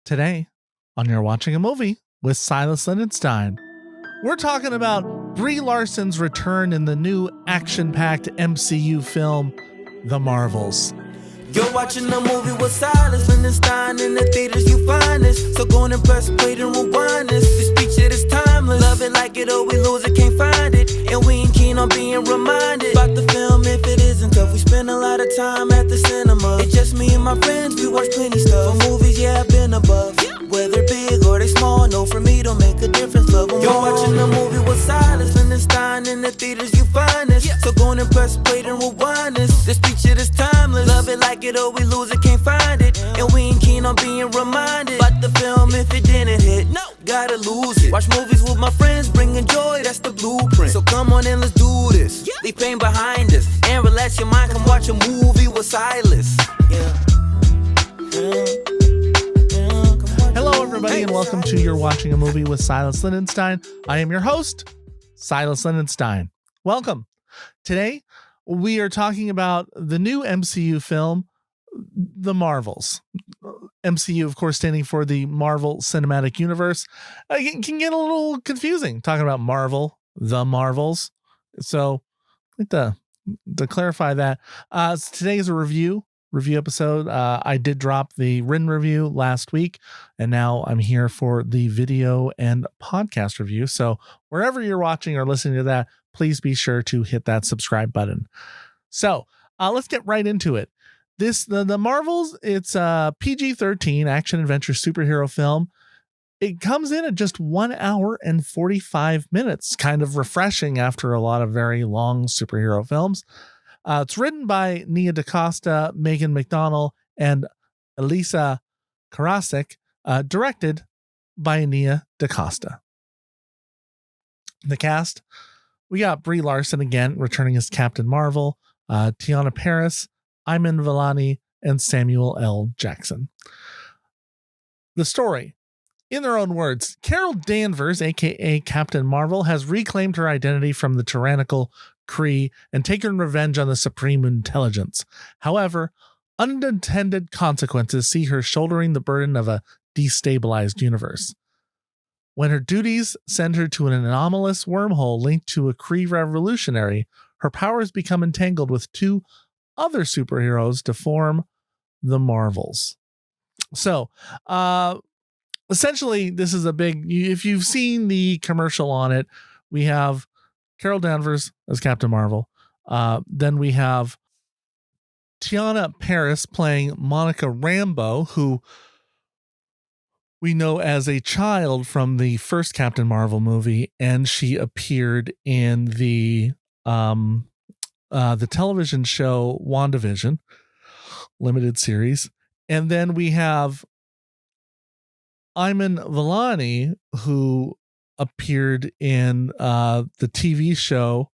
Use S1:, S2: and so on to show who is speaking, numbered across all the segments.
S1: Today, on You're Watching a Movie with Silas Lindenstein, we're talking about Brie Larson's return in the new action-packed MCU film, The Marvels.
S2: You're watching a movie with Silas Lindenstein. In the theaters you find this. So go and press play and rewind this. This feature is timeless. Love it like it or we lose it, can't find it. And we ain't keen on being reminded about the film if it isn't tough. We spend a lot of time at the cinema. It's just me and my friends, we watch plenty stuff. For movies, yeah, I've been above. Whether big or they small, no, for me don't make a difference. Love them. You're watching a movie with Silas Lindenstein. In the theaters you find this. So go and press play and rewind this. This feature is timeless. Love it like it or we lose it, can't find it. And we ain't keen on being reminded about the film if it didn't hit. No, gotta lose it. Watch movies with my friends, bringing joy, that's the blueprint. So come on and let's do this. Leave pain behind us and relax your mind. Come watch a movie with Silas.
S1: Hello, everybody, and welcome to You're Watching a Movie with Silas Lindenstein. I am your host, Silas Lindenstein. Welcome. Today, we are talking about the new MCU film, The Marvels. MCU, of course, standing for the Marvel Cinematic Universe. It can get a little confusing talking about Marvel, The Marvels. So I'd like to clarify that. Today is a review episode. I did drop the written review last week, and now I'm here for the video and podcast review. So wherever you're watching or listening to that, please be sure to hit that subscribe button. So let's get right into it. The Marvels, it's a PG-13 action adventure superhero film. It comes in at just 1 hour and 45 minutes, kind of refreshing after a lot of very long superhero films. It's written by Nia DaCosta, Megan McDonnell, and Elisa Karasik, directed by Nia DaCosta. The cast, we got Brie Larson again, returning as Captain Marvel, Teyonah Parris, Iman Vellani, and Samuel L. Jackson. The story. In their own words, Carol Danvers, aka Captain Marvel, has reclaimed her identity from the tyrannical Kree and taken revenge on the Supreme Intelligence. However, unintended consequences see her shouldering the burden of a destabilized universe. When her duties send her to an anomalous wormhole linked to a Kree revolutionary, her powers become entangled with two other superheroes to form the Marvels. So, essentially, this is a big, if you've seen the commercial on it, we have Carol Danvers as Captain Marvel. Then we have Teyonah Parris playing Monica Rambeau, who we know as a child from the first Captain Marvel movie, and she appeared in the television show WandaVision limited series. And then we have Iman Vellani, who appeared in the TV show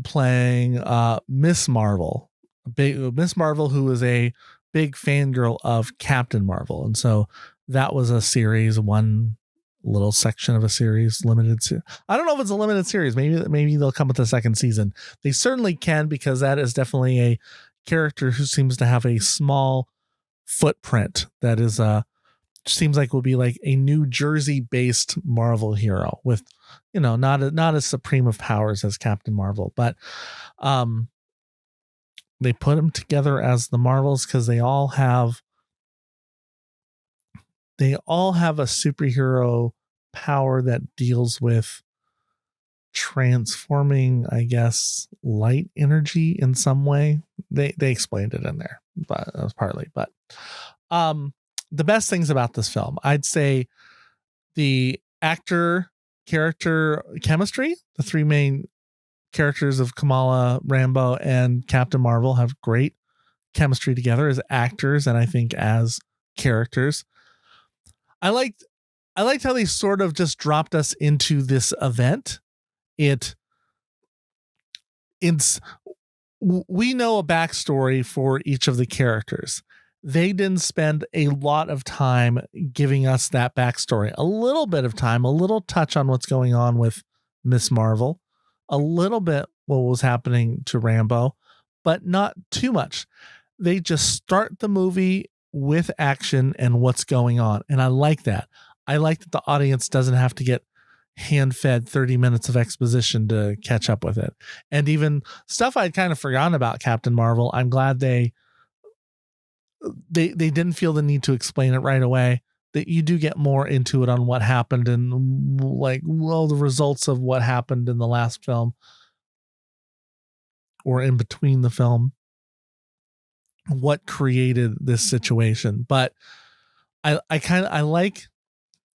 S1: playing Miss Marvel. Miss Marvel, who is a big fangirl of Captain Marvel. And so that was a series, one little section of a series, limited series. I don't know if it's a limited series. Maybe they'll come with a second season. They certainly can, because that is definitely a character who seems to have a small footprint that is seems like will be like a New Jersey based Marvel hero with, not as supreme of powers as Captain Marvel, but they put them together as the Marvels because they all have a superhero power that deals with transforming, I guess, light energy in some way. They explained it in there, but that was partly. But the best things about this film, I'd say the actor-character chemistry. The three main characters of Kamala Rambeau and Captain Marvel have great chemistry together as actors, and I think as characters. I liked how they sort of just dropped us into this event. We know a backstory for each of the characters. They didn't spend a lot of time giving us that backstory. A little bit of time, a little touch on what's going on with Miss Marvel, a little bit what was happening to Rambeau, but not too much. They just start the movie with action and what's going on. And I like that. I like that the audience doesn't have to get hand-fed 30 minutes of exposition to catch up with it. And even stuff I'd kind of forgotten about Captain Marvel, I'm glad they didn't feel the need to explain it right away, that you do get more into it on what happened and like, well, the results of what happened in the last film or in between the film, what created this situation. But I like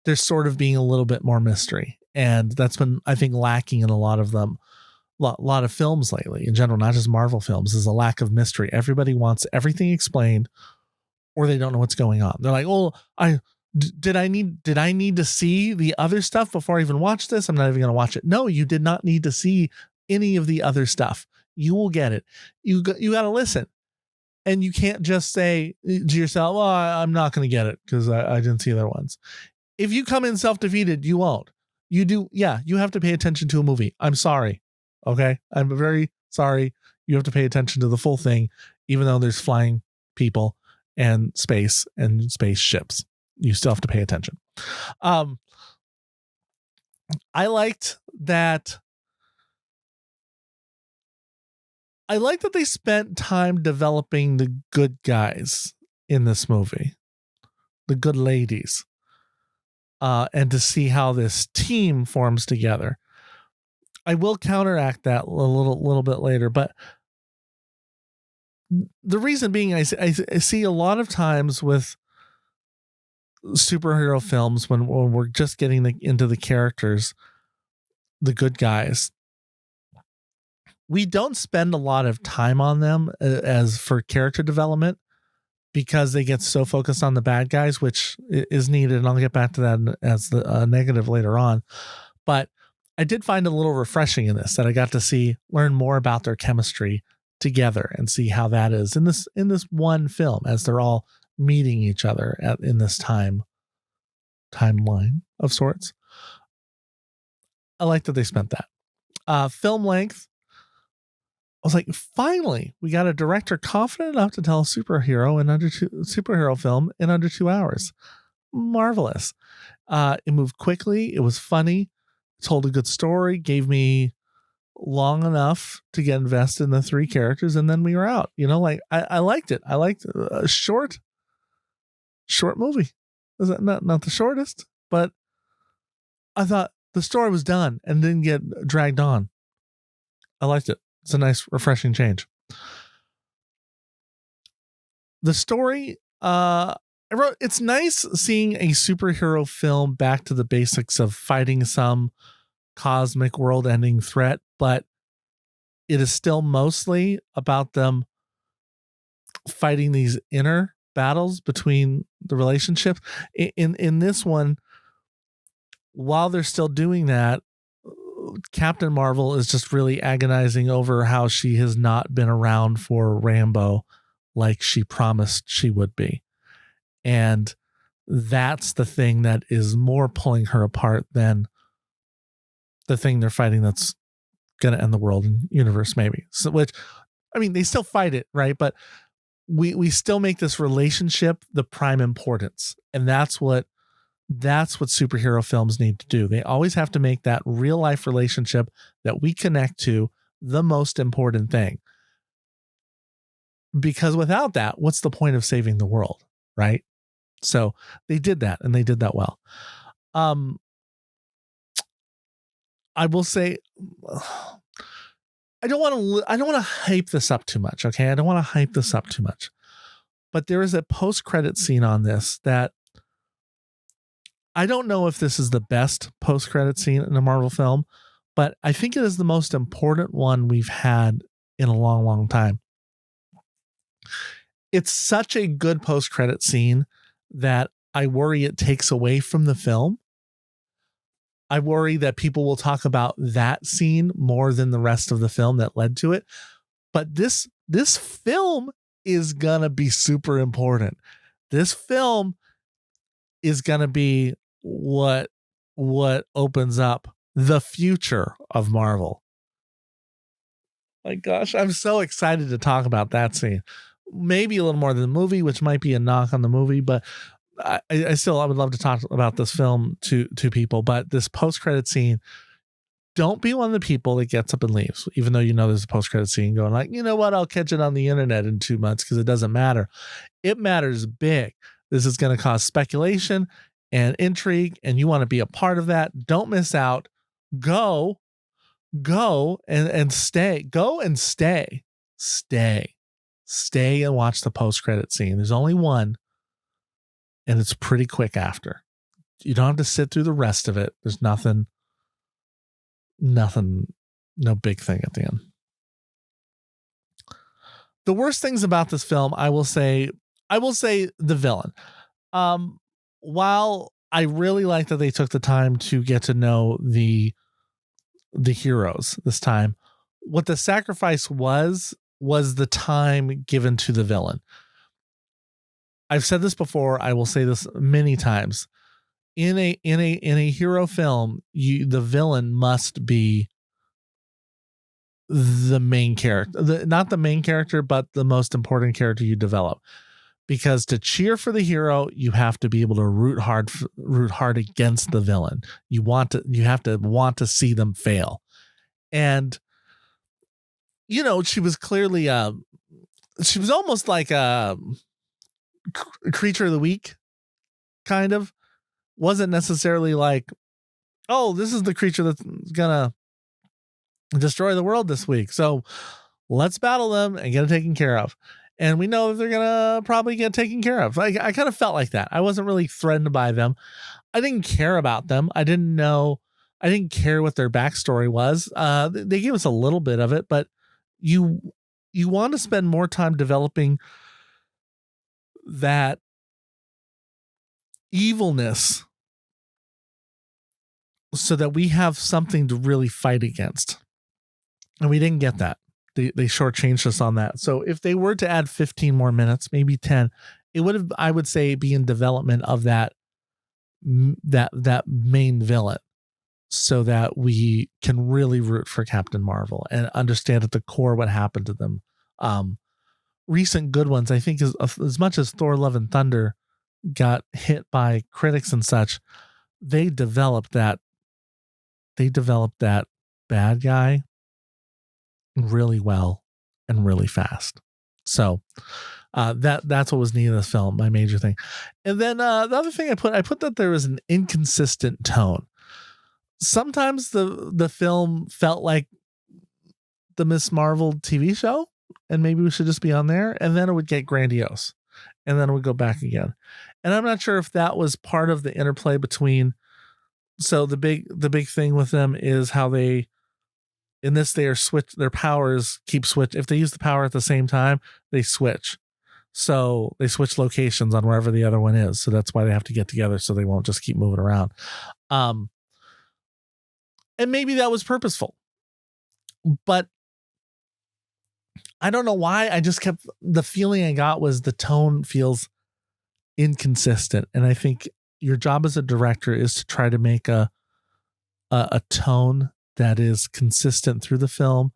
S1: there's sort of being a little bit more mystery. And that's been, I think, lacking in a lot of them. A lot of films lately in general, not just Marvel films, is a lack of mystery. Everybody wants everything explained, or they don't know what's going on. They're like, "Oh, did I need to see the other stuff before I even watch this? I'm not even going to watch it." No, you did not need to see any of the other stuff. You will get it. You got to listen, and you can't just say to yourself, "Well, I'm not going to get it because I didn't see the other ones." If you come in self-defeated, you won't. You do. Yeah, you have to pay attention to a movie. I'm sorry. Okay. I'm very sorry. You have to pay attention to the full thing, even though there's flying people and spaceships. You still have to pay attention. I liked that they spent time developing the good guys in this movie, the good ladies. And to see how this team forms together. I will counteract that a little bit later, but the reason being, I see a lot of times with superhero films when we're just getting into the characters, the good guys, we don't spend a lot of time on them as for character development, because they get so focused on the bad guys, which is needed. And I'll get back to that as the negative later on. But I did find a little refreshing in this, that I got to learn more about their chemistry together and see how that is in this one film, as they're all meeting each other in this timeline of sorts. I like that they spent that. Film length. I was like, finally, we got a director confident enough to tell a superhero film in under 2 hours. Marvelous. It moved quickly. It was funny. It told a good story. Gave me long enough to get invested in the three characters, and then we were out. I liked it. I liked a short movie. Is that not the shortest? But I thought the story was done and didn't get dragged on. I liked it. It's a nice, refreshing change. The story, it's nice seeing a superhero film back to the basics of fighting some cosmic world-ending threat, but it is still mostly about them fighting these inner battles between the relationships. In this one, while they're still doing that, Captain Marvel is just really agonizing over how she has not been around for Rambo like she promised she would be. And that's the thing that is more pulling her apart than the thing they're fighting that's going to end the world and universe, maybe. So, which, I mean, they still fight it, right? But we still make this relationship the prime importance. And that's what superhero films need to do. They always have to make that real life relationship that we connect to the most important thing. Because without that, what's the point of saving the world, right? So they did that, and they did that well. I will say, I don't want to hype this up too much. Okay. I don't want to hype this up too much, but there is a post-credit scene on this that I don't know if this is the best post-credit scene in a Marvel film, but I think it is the most important one we've had in a long, long time. It's such a good post-credit scene that I worry it takes away from the film. I worry that people will talk about that scene more than the rest of the film that led to it. But this film is gonna be super important. This film is gonna be what opens up the future of Marvel. My gosh, I'm so excited to talk about that scene. maybe a little more than the movie, which might be a knock on the movie, but I would love to talk about this film to people. But this post-credit scene, don't be one of the people that gets up and leaves, even though you know there's a post-credit scene going like, you know what, I'll catch it on the internet in 2 months because it doesn't matter. It matters big. This is going to cause speculation and intrigue, and you want to be a part of that. Don't miss out. Go and stay. Go and stay. Stay and watch the post-credit scene. There's only one, and it's pretty quick after. You don't have to sit through the rest of it. There's nothing, no big thing at the end. The worst things about this film, I will say the villain. While I really like that they took the time to get to know the heroes this time, what the sacrifice was the time given to the villain. I've said this before. I will say this many times. In a hero film, the villain must be the main character, not the main character, but the most important character you develop. Because to cheer for the hero, you have to be able to root hard against the villain. You have to want to see them fail. And she was clearly she was almost like a creature of the week, kind of. Wasn't necessarily like, oh, this is the creature that's gonna destroy the world this week, so let's battle them and get it taken care of. And we know that they're gonna probably get taken care of. Like, I kind of felt like that. I wasn't really threatened by them. I didn't care about them. I didn't care what their backstory was. They gave us a little bit of it, but you want to spend more time developing that evilness so that we have something to really fight against. And we didn't get that. They shortchanged us on that. So if they were to add 15 more minutes, maybe 10, it would have, I would say, be in development of that main villain, so that we can really root for Captain Marvel and understand at the core what happened to them. Recent good ones, I think, is as much as Thor: Love and Thunder got hit by critics and such, they developed that bad guy really well and really fast. So that's what was needed in this film, my major thing. And then the other thing I put that there was an inconsistent tone. Sometimes the film felt like the Miss Marvel TV show, and maybe we should just be on there, and then it would get grandiose, and then it would go back again. And I'm not sure if that was part of the interplay between. So the big thing with them is how they, in this, they are their powers keep switch. If they use the power at the same time, they switch. So they switch locations on wherever the other one is. So that's why they have to get together, so they won't just keep moving around. And maybe that was purposeful, but I don't know why. I just kept, the feeling I got was the tone feels inconsistent. And I think your job as a director is to try to make a tone that is consistent through the film,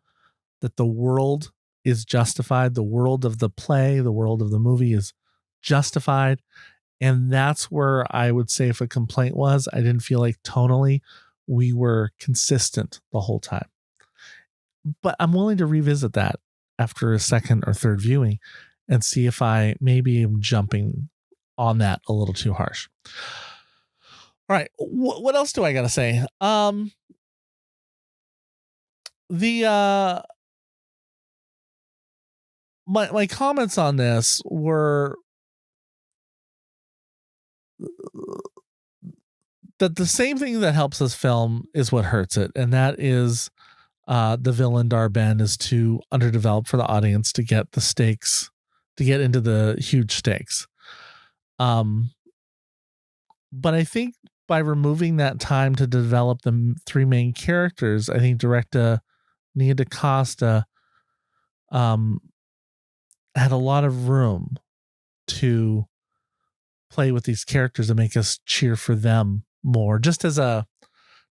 S1: that the world is justified. The world of the play, the world of the movie is justified. And that's where I would say if a complaint was, I didn't feel like tonally we were consistent the whole time. But I'm willing to revisit that after a second or third viewing and see if I maybe am jumping on that a little too harsh. All right. What else do I got to say? My comments on this were that the same thing that helps this film is what hurts it. And that is the villain Dar-Ben is too underdeveloped for the audience to get the stakes, to get into the huge stakes. But I think by removing that time to develop the three main characters, I think director Nia DaCosta had a lot of room to play with these characters and make us cheer for them more, just as to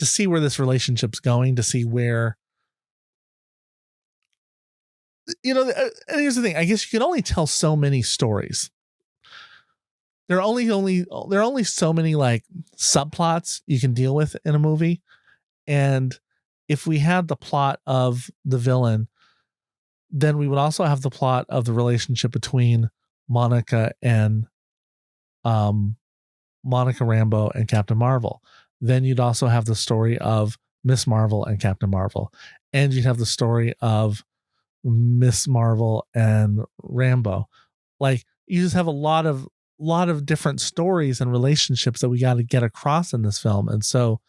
S1: see where this relationship's going, to see where and here's the thing. I guess you can only tell so many stories. There are only so many like subplots you can deal with in a movie. And if we had the plot of the villain, then we would also have the plot of the relationship between Monica Rambeau and Captain Marvel. Then you'd also have the story of Miss Marvel and Captain Marvel. And you'd have the story of Miss Marvel and Rambeau. Like, you just have a lot of different stories and relationships that we got to get across in this film. And so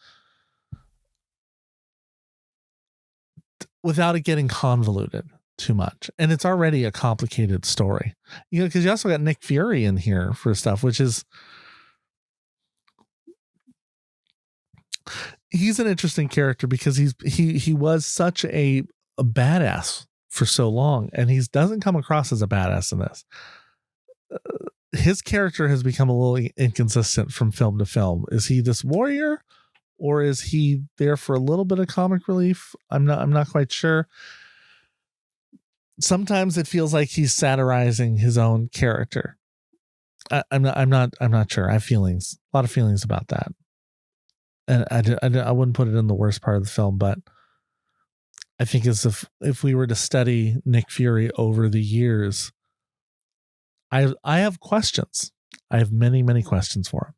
S1: without it getting convoluted too much, and it's already a complicated story, because you also got Nick Fury in here for stuff, which is, he's an interesting character because he was such a badass for so long, and he doesn't come across as a badass in this. His character has become a little inconsistent from film to film. Is he this warrior, or is he there for a little bit of comic relief? I'm not quite sure. Sometimes it feels like he's satirizing his own character. I'm not sure. I have feelings, a lot of feelings about that. And I wouldn't put it in the worst part of the film, but I think as if we were to study Nick Fury over the years, I have questions. I have many, many questions for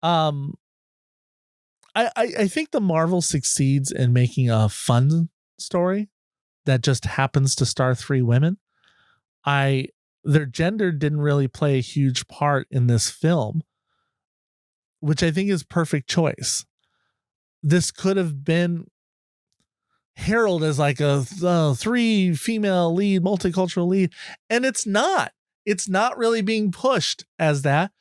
S1: him. I think the Marvel succeeds in making a fun story that just happens to star three women. Their gender didn't really play a huge part in this film, which I think is perfect choice. This could have been heralded as like a 3 female lead, multicultural lead, and it's not. It's not really being pushed as that,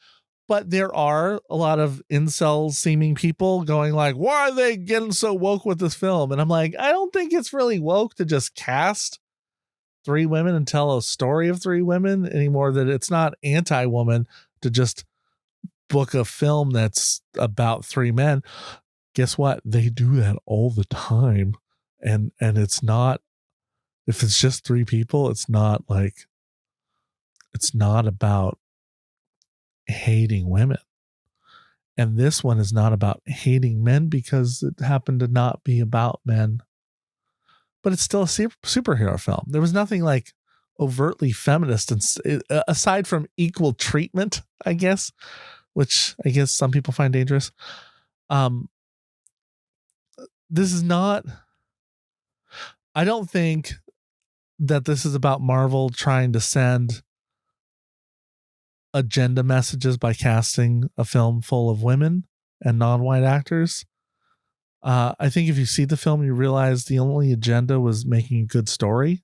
S1: but there are a lot of incel seeming people going like, why are they getting so woke with this film? And I'm like, I don't think it's really woke to just cast 3 women and tell a story of 3 women anymore, that it's not anti-woman to just book a film that's about 3 men. Guess what? They do that all the time. And it's not, if it's just 3 people, it's not about hating women. And this one is not about hating men because it happened to not be about men, but it's still a superhero film. There was nothing like overtly feminist, and aside from equal treatment, I guess, which I guess some people find dangerous. This is not, I don't think that this is about Marvel trying to send agenda messages by casting a film full of women and non-white actors. I think if you see the film, you realize the only agenda was making a good story.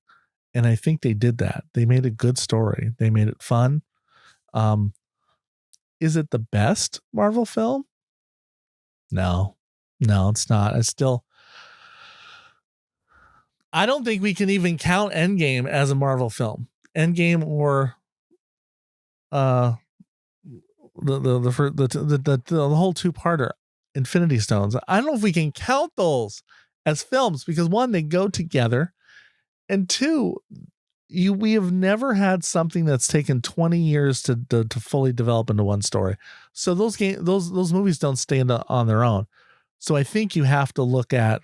S1: And I think they did that. They made a good story. They made it fun. Is it the best Marvel film? No, it's not. I don't think we can even count Endgame as a Marvel film. Endgame or the whole 2-parter, Infinity Stones. I don't know if we can count those as films because 1, they go together, and 2, we have never had something that's taken 20 years to fully develop into one story. So those movies don't stand on their own. So I think you have to look at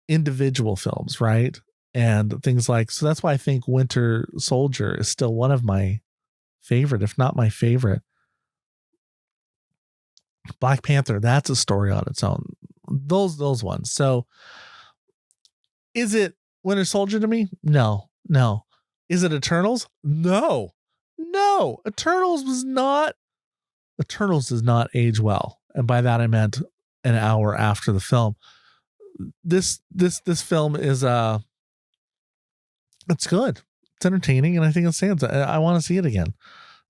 S1: individual films, right? And things like, so that's why I think Winter Soldier is still one of my favorite, if not my favorite. Black Panther, that's a story on its own. Those ones. So is it Winter Soldier to me? No. Is it Eternals? No. Eternals does not age well. And by that I meant an hour after the film. This film is it's good. It's entertaining, and I think it stands. I want to see it again.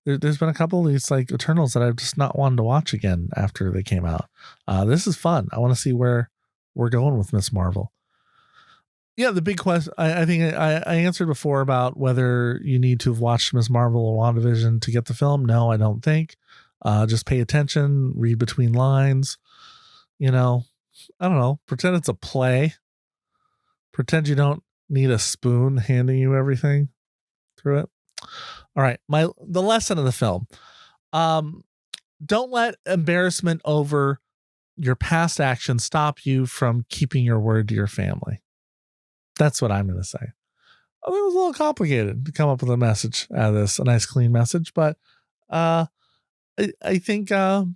S1: There's been a couple of these like Eternals that I've just not wanted to watch again after they came out. This is fun. I want to see where we're going with Miss Marvel. Yeah, the big question, I think I answered before about whether you need to have watched Miss Marvel or WandaVision to get the film. No, I don't think. Just pay attention, read between lines. I don't know. Pretend it's a play. Pretend you don't need a spoon handing you everything through it. All right. The lesson of the film. Don't let embarrassment over your past actions stop you from keeping your word to your family. That's what I'm going to say. I mean, it was a little complicated to come up with a message out of this, a nice clean message, but I think the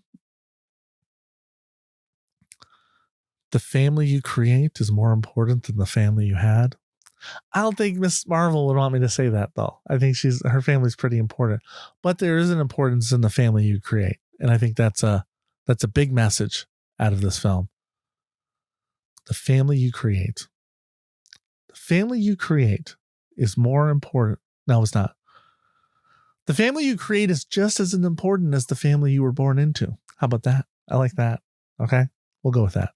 S1: family you create is more important than the family you had. I don't think Miss Marvel would want me to say that, though. I think her family's pretty important, but there is an importance in the family you create, and I think that's a big message out of this film. The family you create. The family you create is more important. No, it's not. The family you create is just as important as the family you were born into. How about that? I like that. Okay, we'll go with that.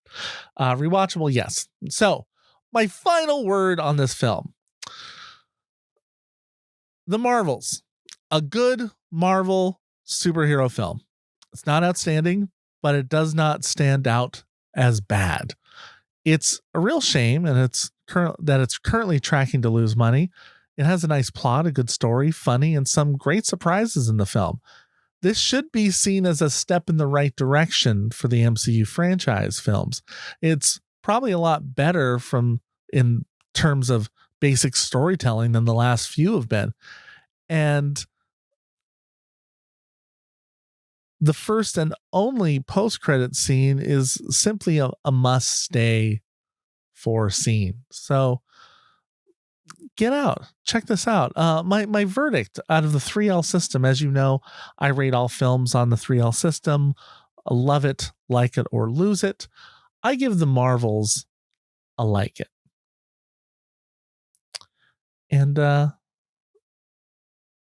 S1: Rewatchable, yes. So, my final word on this film. The Marvels. A good Marvel superhero film. It's not outstanding, but it does not stand out as bad. It's a real shame, and it's currently tracking to lose money. It has a nice plot, a good story, funny, and some great surprises in the film. This should be seen as a step in the right direction for the MCU franchise films. It's probably a lot better in terms of basic storytelling than the last few have been. And the first and only post-credit scene is simply a must-stay for scene. So get out, check this out. My verdict out of the 3L system, as you know, I rate all films on the 3L system. Love it, like it, or lose it. I give the Marvels a like it. And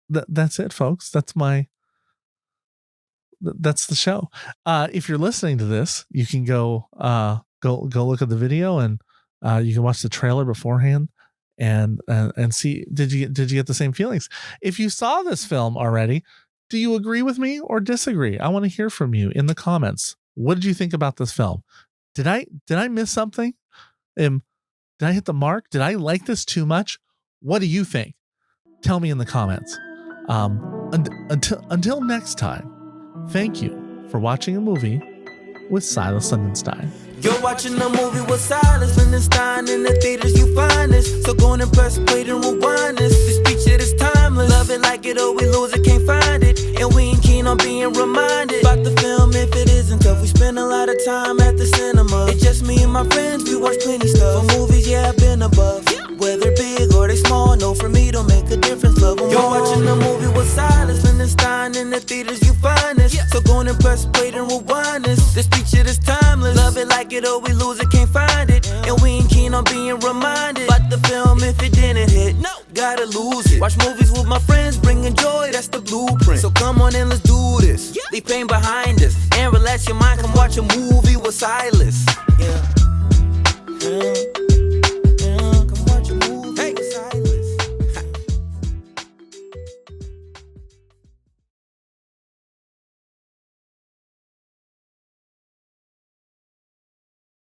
S1: that's it, folks. That's the show. If you're listening to this, you can go look at the video, and you can watch the trailer beforehand and see, did you get the same feelings? If you saw this film already, do you agree with me or disagree? I want to hear from you in the comments. What did you think about this film? Did I miss something? Did I hit the mark? Did I like this too much? What do you think? Tell me in the comments. Until next time, thank you for watching a movie with Silas Lindenstein.
S2: You're watching a movie with Silas Lindenstein. In the theaters you find this, so go and press play and rewind this. This feature is timeless. Love it, like it, or we lose it, can't find it. And we ain't keen on being reminded about the film if it isn't tough. We spend a lot of time at the cinema. It's just me and my friends, we watch plenty stuff. For movies, yeah, I've been above. Whether big or they small, no, for me don't make a difference. Love them. You're watching a movie with Silas Lindenstein. In the theaters you find this, so go and press play and rewind this. This feature is timeless. Love it, like it, or we lose it, can't find it. And we ain't keen on being reminded about the film if it didn't hit. No, gotta lose it. Watch movies with my friends, bringing joy, that's the blueprint. So come on and let's do this. Leave pain behind us and relax your mind. Come watch a movie with Silas. Yeah.